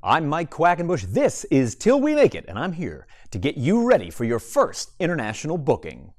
I'm Mike Quackenbush. This is Till We Make It, and I'm here to get you ready for your first international booking.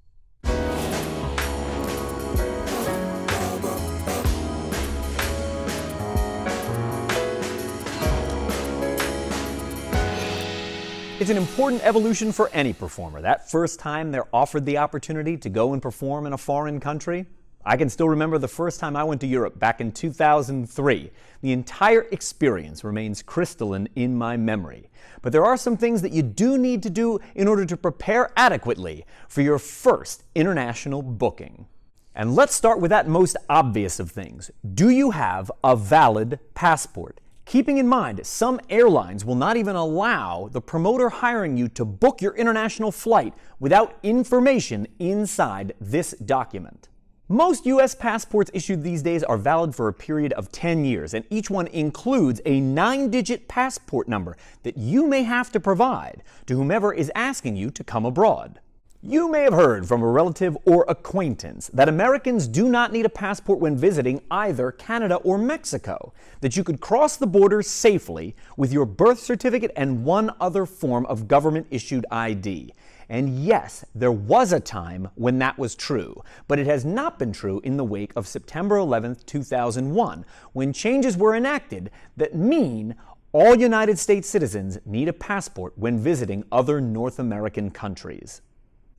It's an important evolution for any performer. That first time they're offered the opportunity to go and perform in a foreign country. I can still remember the first time I went to Europe back in 2003. The entire experience remains crystalline in my memory. But there are some things that you do need to do in order to prepare adequately for your first international booking. And let's start with that most obvious of things. Do you have a valid passport? Keeping in mind, some airlines will not even allow the promoter hiring you to book your international flight without information inside this document. Most U.S. passports issued these days are valid for a period of 10 years, and each one includes a 9-digit passport number that you may have to provide to whomever is asking you to come abroad. You may have heard from a relative or acquaintance that Americans do not need a passport when visiting either Canada or Mexico, that you could cross the border safely with your birth certificate and one other form of government-issued ID. And yes, there was a time when that was true, but it has not been true in the wake of September 11th, 2001, when changes were enacted that mean all United States citizens need a passport when visiting other North American countries.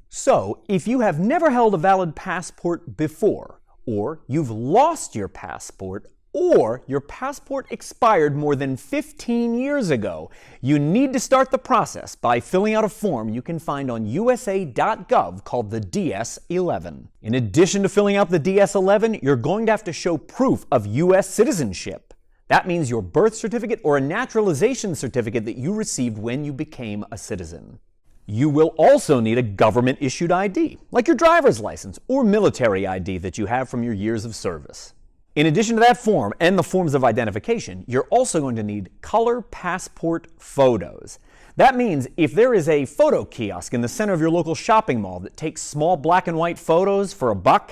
So, if you have never held a valid passport before, or you've lost your passport, or your passport expired more than 15 years ago, you need to start the process by filling out a form you can find on usa.gov called the DS-11. In addition to filling out the DS-11, you're going to have to show proof of U.S. citizenship. That means your birth certificate or a naturalization certificate that you received when you became a citizen. You will also need a government-issued ID, like your driver's license or military ID that you have from your years of service. In addition to that form and the forms of identification, you're also going to need color passport photos. That means if there is a photo kiosk in the center of your local shopping mall that takes small black and white photos for $1,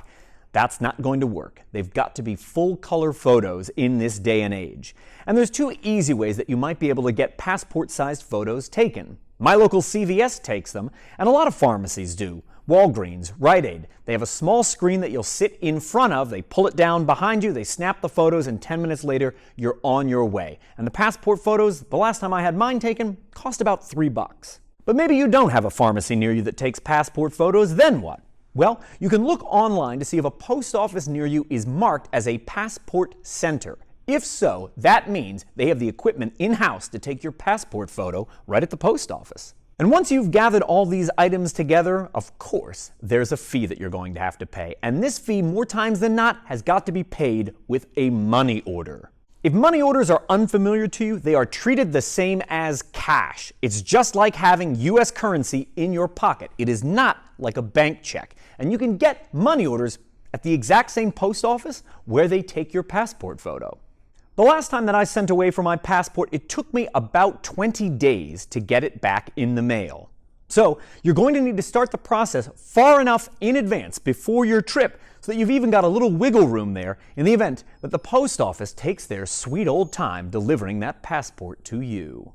that's not going to work. They've got to be full color photos in this day and age. And there's two easy ways that you might be able to get passport-sized photos taken. My local CVS takes them, and a lot of pharmacies do. Walgreens, Rite Aid. They have a small screen that you'll sit in front of, they pull it down behind you, they snap the photos, and 10 minutes later, you're on your way. And the passport photos, the last time I had mine taken, cost about $3. But maybe you don't have a pharmacy near you that takes passport photos, then what? Well, you can look online to see if a post office near you is marked as a passport center. If so, that means they have the equipment in-house to take your passport photo right at the post office. And once you've gathered all these items together, of course, there's a fee that you're going to have to pay. And this fee, more times than not, has got to be paid with a money order. If money orders are unfamiliar to you, they are treated the same as cash. It's just like having U.S. currency in your pocket. It is not like a bank check. And you can get money orders at the exact same post office where they take your passport photo. The last time that I sent away for my passport, it took me about 20 days to get it back in the mail. So you're going to need to start the process far enough in advance before your trip so that you've even got a little wiggle room there in the event that the post office takes their sweet old time delivering that passport to you.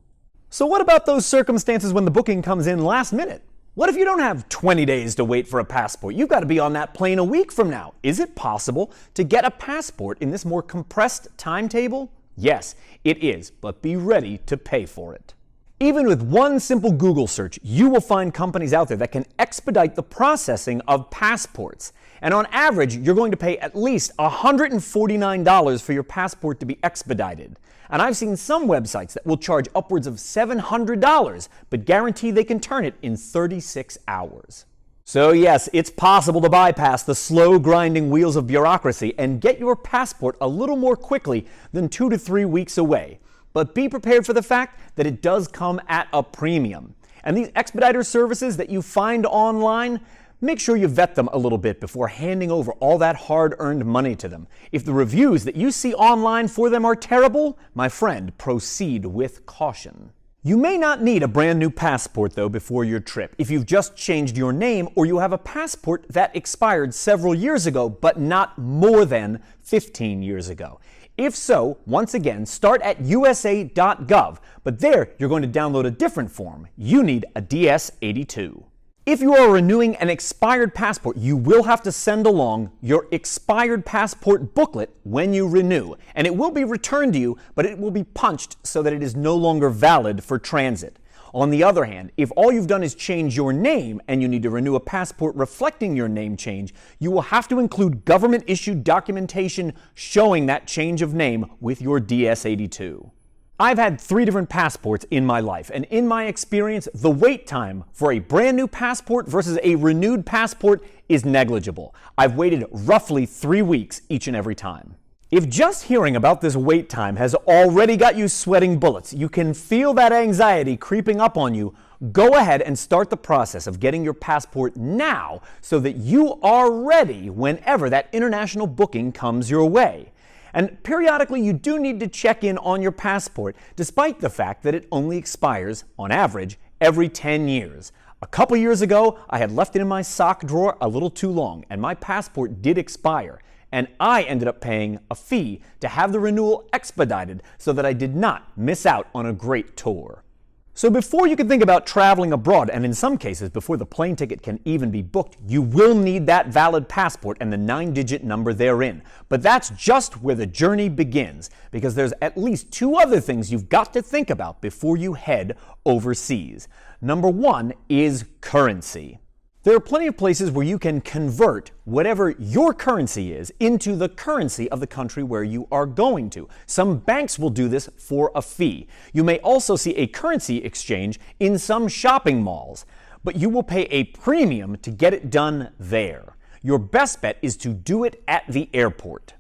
So what about those circumstances when the booking comes in last minute? What if you don't have 20 days to wait for a passport? You've got to be on that plane a week from now. Is it possible to get a passport in this more compressed timetable? Yes, it is, but be ready to pay for it. Even with one simple Google search, you will find companies out there that can expedite the processing of passports. And on average, you're going to pay at least $149 for your passport to be expedited. And I've seen some websites that will charge upwards of $700, but guarantee they can turn it in 36 hours. So yes, it's possible to bypass the slow grinding wheels of bureaucracy and get your passport a little more quickly than 2 to 3 weeks away. But be prepared for the fact that it does come at a premium. And these expediter services that you find online, make sure you vet them a little bit before handing over all that hard-earned money to them. If the reviews that you see online for them are terrible, my friend, proceed with caution. You may not need a brand new passport, though, before your trip if you've just changed your name or you have a passport that expired several years ago, but not more than 15 years ago. If so, once again, start at usa.gov, but there you're going to download a different form. You need a DS-82. If you are renewing an expired passport, you will have to send along your expired passport booklet when you renew, and it will be returned to you, but it will be punched so that it is no longer valid for transit. On the other hand, if all you've done is change your name and you need to renew a passport reflecting your name change, you will have to include government-issued documentation showing that change of name with your DS-82. I've had 3 different passports in my life, and in my experience, the wait time for a brand new passport versus a renewed passport is negligible. I've waited roughly 3 weeks each and every time. If just hearing about this wait time has already got you sweating bullets, you can feel that anxiety creeping up on you, go ahead and start the process of getting your passport now so that you are ready whenever that international booking comes your way. And periodically you do need to check in on your passport, despite the fact that it only expires, on average, every 10 years. A couple years ago, I had left it in my sock drawer a little too long, and my passport did expire. And I ended up paying a fee to have the renewal expedited so that I did not miss out on a great tour. So before you can think about traveling abroad, and in some cases before the plane ticket can even be booked, you will need that valid passport and the 9-digit number therein. But that's just where the journey begins, because there's at least 2 other things you've got to think about before you head overseas. Number 1 is currency. There are plenty of places where you can convert whatever your currency is into the currency of the country where you are going to. Some banks will do this for a fee. You may also see a currency exchange in some shopping malls, but you will pay a premium to get it done there. Your best bet is to do it at the airport.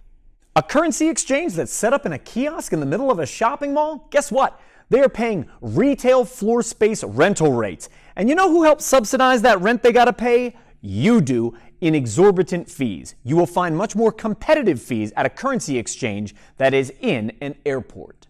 A currency exchange that's set up in a kiosk in the middle of a shopping mall? Guess what? They are paying retail floor space rental rates. And you know who helps subsidize that rent they gotta pay? You do, in exorbitant fees. You will find much more competitive fees at a currency exchange that is in an airport.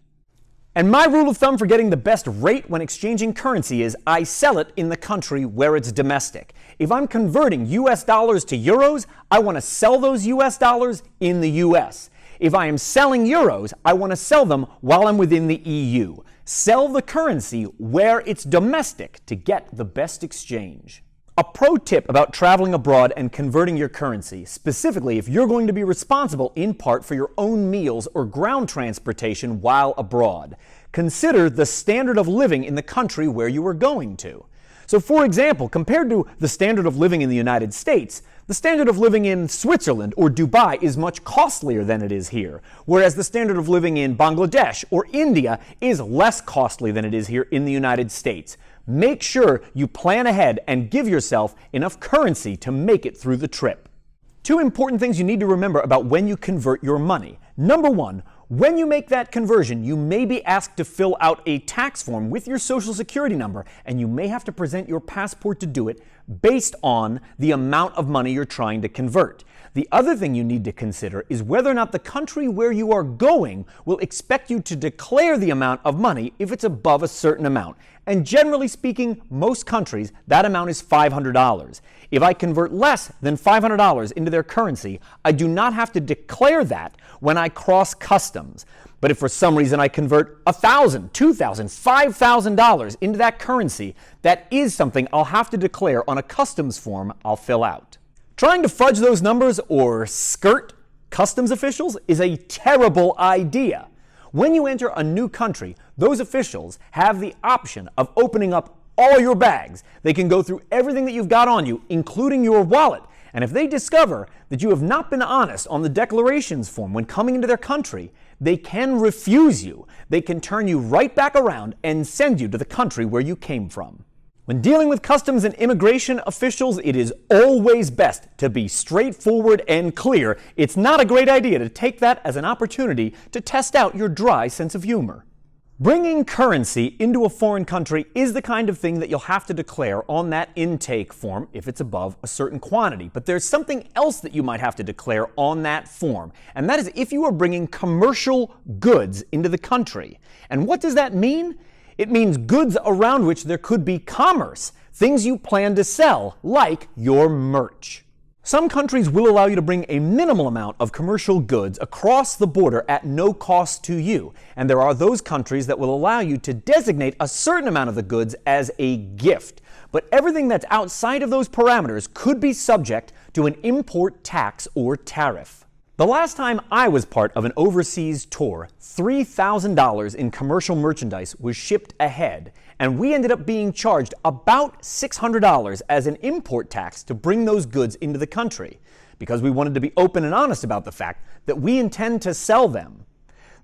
And my rule of thumb for getting the best rate when exchanging currency is I sell it in the country where it's domestic. If I'm converting US dollars to euros, I want to sell those US dollars in the US. If I am selling euros, I want to sell them while I'm within the EU. Sell the currency where it's domestic to get the best exchange. A pro tip about traveling abroad and converting your currency, specifically if you're going to be responsible in part for your own meals or ground transportation while abroad. Consider the standard of living in the country where you are going to. So for example, compared to the standard of living in the United States, the standard of living in Switzerland or Dubai is much costlier than it is here, whereas the standard of living in Bangladesh or India is less costly than it is here in the United States. Make sure you plan ahead and give yourself enough currency to make it through the trip. 2 important things you need to remember about when you convert your money. Number 1, when you make that conversion, you may be asked to fill out a tax form with your Social Security number, and you may have to present your passport to do it based on the amount of money you're trying to convert. The other thing you need to consider is whether or not the country where you are going will expect you to declare the amount of money if it's above a certain amount. And generally speaking, most countries, that amount is $500. If I convert less than $500 into their currency, I do not have to declare that when I cross customs. But if for some reason I convert $1,000, $2,000, $5,000 into that currency, that is something I'll have to declare on a customs form I'll fill out. Trying to fudge those numbers or skirt customs officials is a terrible idea. When you enter a new country, those officials have the option of opening up all your bags. They can go through everything that you've got on you, including your wallet. And if they discover that you have not been honest on the declarations form when coming into their country, they can refuse you. They can turn you right back around and send you to the country where you came from. When dealing with customs and immigration officials, it is always best to be straightforward and clear. It's not a great idea to take that as an opportunity to test out your dry sense of humor. Bringing currency into a foreign country is the kind of thing that you'll have to declare on that intake form if it's above a certain quantity. But there's something else that you might have to declare on that form, and that is if you are bringing commercial goods into the country. And what does that mean? It means goods around which there could be commerce, things you plan to sell, like your merch. Some countries will allow you to bring a minimal amount of commercial goods across the border at no cost to you. And there are those countries that will allow you to designate a certain amount of the goods as a gift. But everything that's outside of those parameters could be subject to an import tax or tariff. The last time I was part of an overseas tour, $3,000 in commercial merchandise was shipped ahead, and we ended up being charged about $600 as an import tax to bring those goods into the country, because we wanted to be open and honest about the fact that we intend to sell them.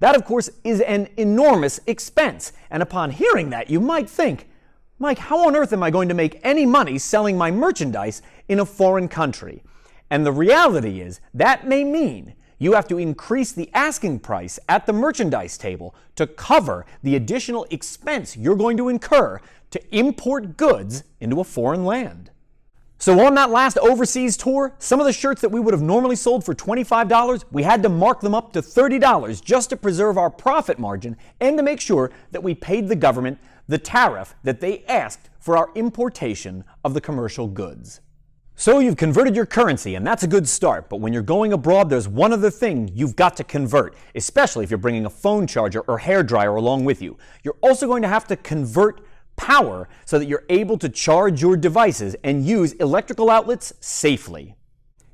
That, of course, is an enormous expense, and upon hearing that, you might think, Mike, how on earth am I going to make any money selling my merchandise in a foreign country? And the reality is that may mean you have to increase the asking price at the merchandise table to cover the additional expense you're going to incur to import goods into a foreign land. So on that last overseas tour, some of the shirts that we would have normally sold for $25, we had to mark them up to $30 just to preserve our profit margin and to make sure that we paid the government the tariff that they asked for our importation of the commercial goods. So you've converted your currency, and that's a good start, but when you're going abroad, there's one other thing you've got to convert, especially if you're bringing a phone charger or hairdryer along with you. You're also going to have to convert power so that you're able to charge your devices and use electrical outlets safely.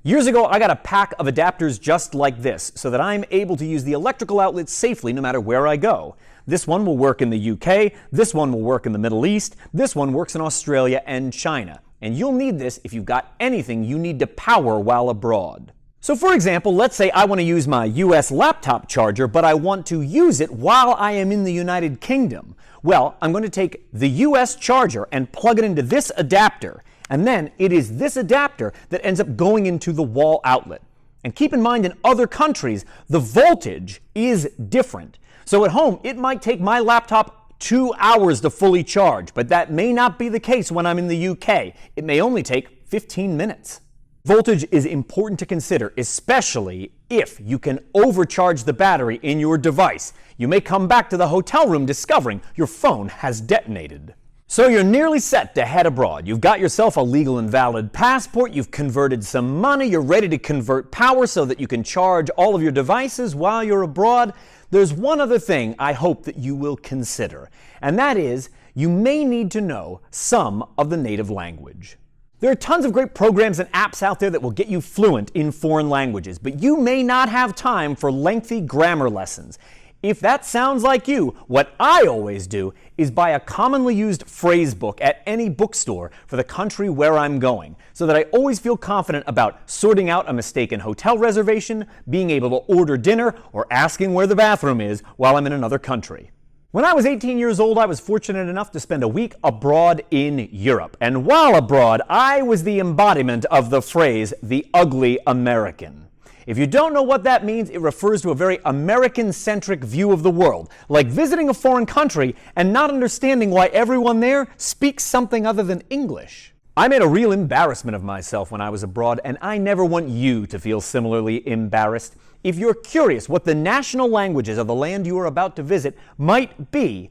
Years ago, I got a pack of adapters just like this so that I'm able to use the electrical outlets safely no matter where I go. This one will work in the UK, this one will work in the Middle East, this one works in Australia and China. And you'll need this if you've got anything you need to power while abroad. So for example, let's say I want to use my US laptop charger, but I want to use it while I am in the United Kingdom. Well, I'm going to take the US charger and plug it into this adapter. And then it is this adapter that ends up going into the wall outlet. And keep in mind, in other countries, the voltage is different. So at home, it might take my laptop 2 hours to fully charge, but that may not be the case when I'm in the UK. It may only take 15 minutes. Voltage is important to consider, especially if you can overcharge the battery in your device. You may come back to the hotel room discovering your phone has detonated. So you're nearly set to head abroad. You've got yourself a legal and valid passport, you've converted some money, you're ready to convert power so that you can charge all of your devices while you're abroad. There's one other thing I hope that you will consider, and that is you may need to know some of the native language. There are tons of great programs and apps out there that will get you fluent in foreign languages, but you may not have time for lengthy grammar lessons. If that sounds like you, what I always do is buy a commonly used phrase book at any bookstore for the country where I'm going, so that I always feel confident about sorting out a mistaken hotel reservation, being able to order dinner, or asking where the bathroom is while I'm in another country. When I was 18 years old, I was fortunate enough to spend a week abroad in Europe. And while abroad, I was the embodiment of the phrase, the ugly American. If you don't know what that means, it refers to a very American-centric view of the world, like visiting a foreign country and not understanding why everyone there speaks something other than English. I made a real embarrassment of myself when I was abroad, and I never want you to feel similarly embarrassed. If you're curious what the national languages of the land you are about to visit might be,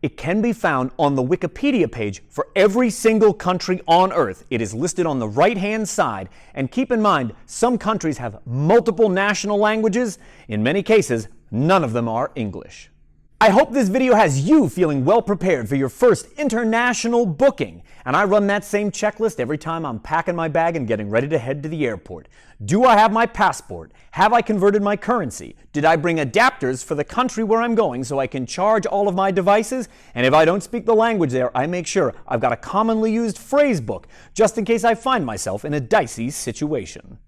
it can be found on the Wikipedia page for every single country on Earth. It is listed on the right-hand side. And keep in mind, some countries have multiple national languages. In many cases, none of them are English. I hope this video has you feeling well prepared for your first international booking. And I run that same checklist every time I'm packing my bag and getting ready to head to the airport. Do I have my passport? Have I converted my currency? Did I bring adapters for the country where I'm going so I can charge all of my devices? And if I don't speak the language there, I make sure I've got a commonly used phrase book just in case I find myself in a dicey situation.